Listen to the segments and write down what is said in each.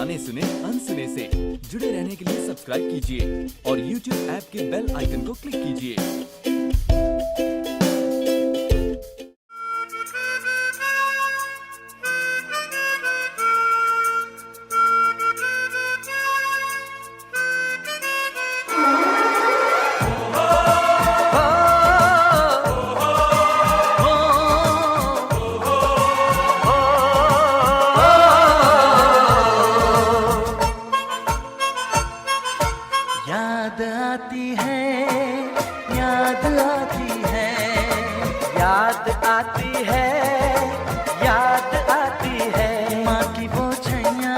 गाने सुने अनसुने से। जुड़े रहने के लिए सब्सक्राइब कीजिए और YouTube ऐप के बेल आइकन को क्लिक कीजिए। याद आती है, याद आती है, याद आती है, याद आती है। माँ की वो छैया,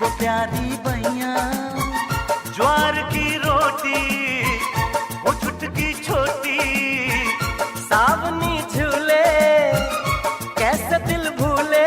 वो प्यारी बैया, ज्वार की रोटी, वो चुटकी छोटी, सावनी झूले, कैसे दिल भूले।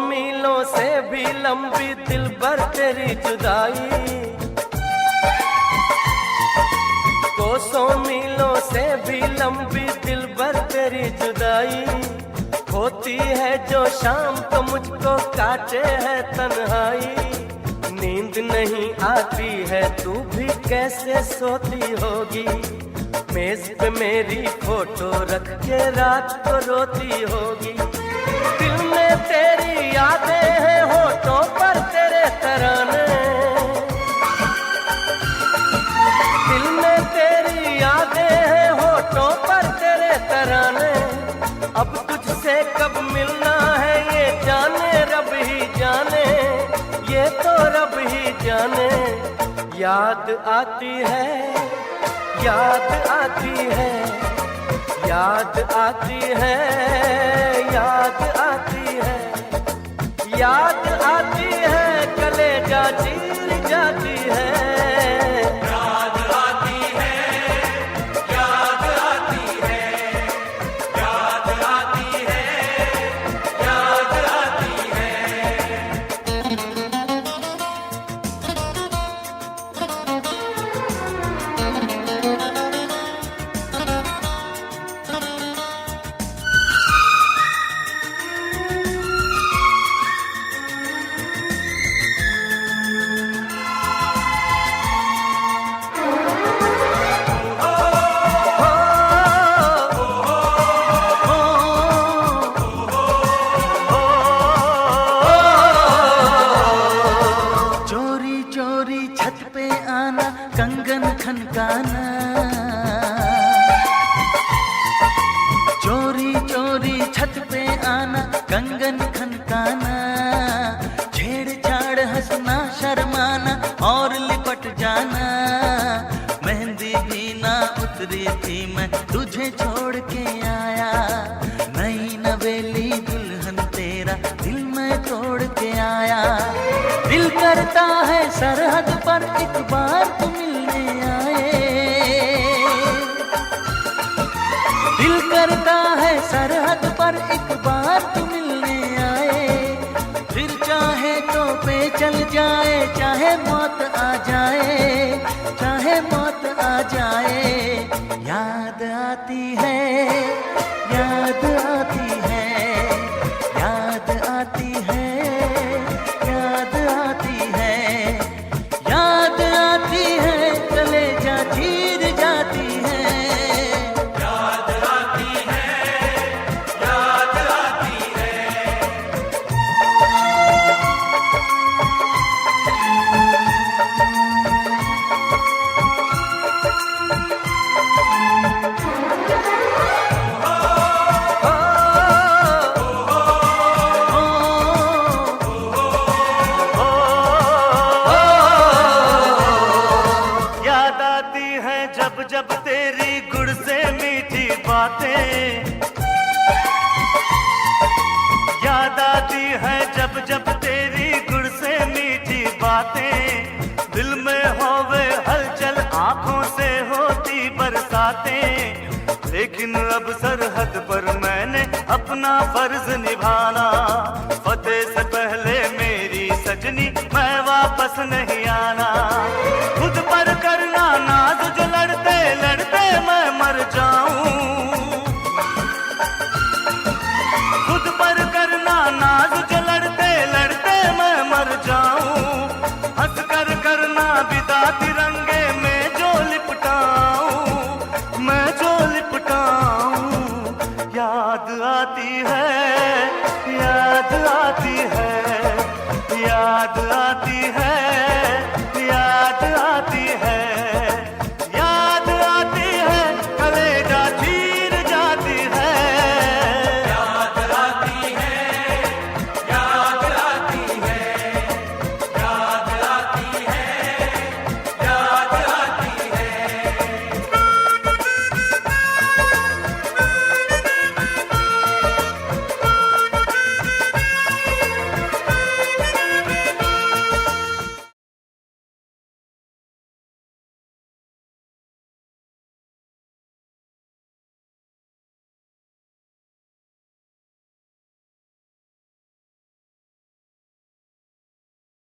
मीलों से भी लंबी दिल भर तेरी जुदाई, कोसों मीलों से भी लंबी दिल भर तेरी जुदाई। होती है जो शाम को मुझको काटे है तन्हाई। नींद नहीं आती है तू भी कैसे सोती होगी। मेज पे मेरी फोटो रख के रात को रोती होगी। दिल में तेरी यादें हैं, होठों पर तेरे तराने। दिल में तेरी यादें हैं, होठों पर तेरे तराने। अब तुझसे कब मिलना है ये जाने रब ही जाने, ये तो रब ही जाने। याद आती है, याद आती है, याद आती है, याद आती है, याद आती है, कलेजा चीर जाती है। याद आती है, याद आती है, याद आती है, याद आती है। छत पे आना, कंगन खनकाना, चोरी चोरी छत पे आना, कंगन खनकाना। छेड़छाड़ हंसना शर्माना और लिपट जाना। मेहंदी भी ना उतरी थी मैं तुझे छोड़ के आया। नई नवेली दुल्हन तेरा दिल में तोड़ के आया। दिल करता है सरहद पर एक बार तू मिलने आए। दिल करता है सरहद पर एक बार तू मिलने आए। फिर चाहे तो पे चल जाए, चाहे मौत आ जाए, चाहे मौत आ जाए। याद आती है, याद आती है, याद आती है, याद आती है, याद आती है, कलेजा चीर जाती है। याद आती है, याद आती है। जब तेरी गुड़ से मीठी बातें याद आती है, जब जब तेरी गुड़ से मीठी बातें, दिल में होवे हलचल आंखों से होती बरसातें। लेकिन अब सरहद पर मैंने अपना फर्ज निभाना, फतेह से पहले मेरी सजनी मैं वापस नहीं आना। खुद पर करना नाज जो लड़ते लड़ते मैं मर जाऊं, खुद पर करना नाज जो लड़ते लड़ते मैं मर जाऊं। हंस कर करना विदा तिरंगे में जो लिपटाऊं, मैं जो लिपटाऊं। याद आती है, याद आती है, याद आती है।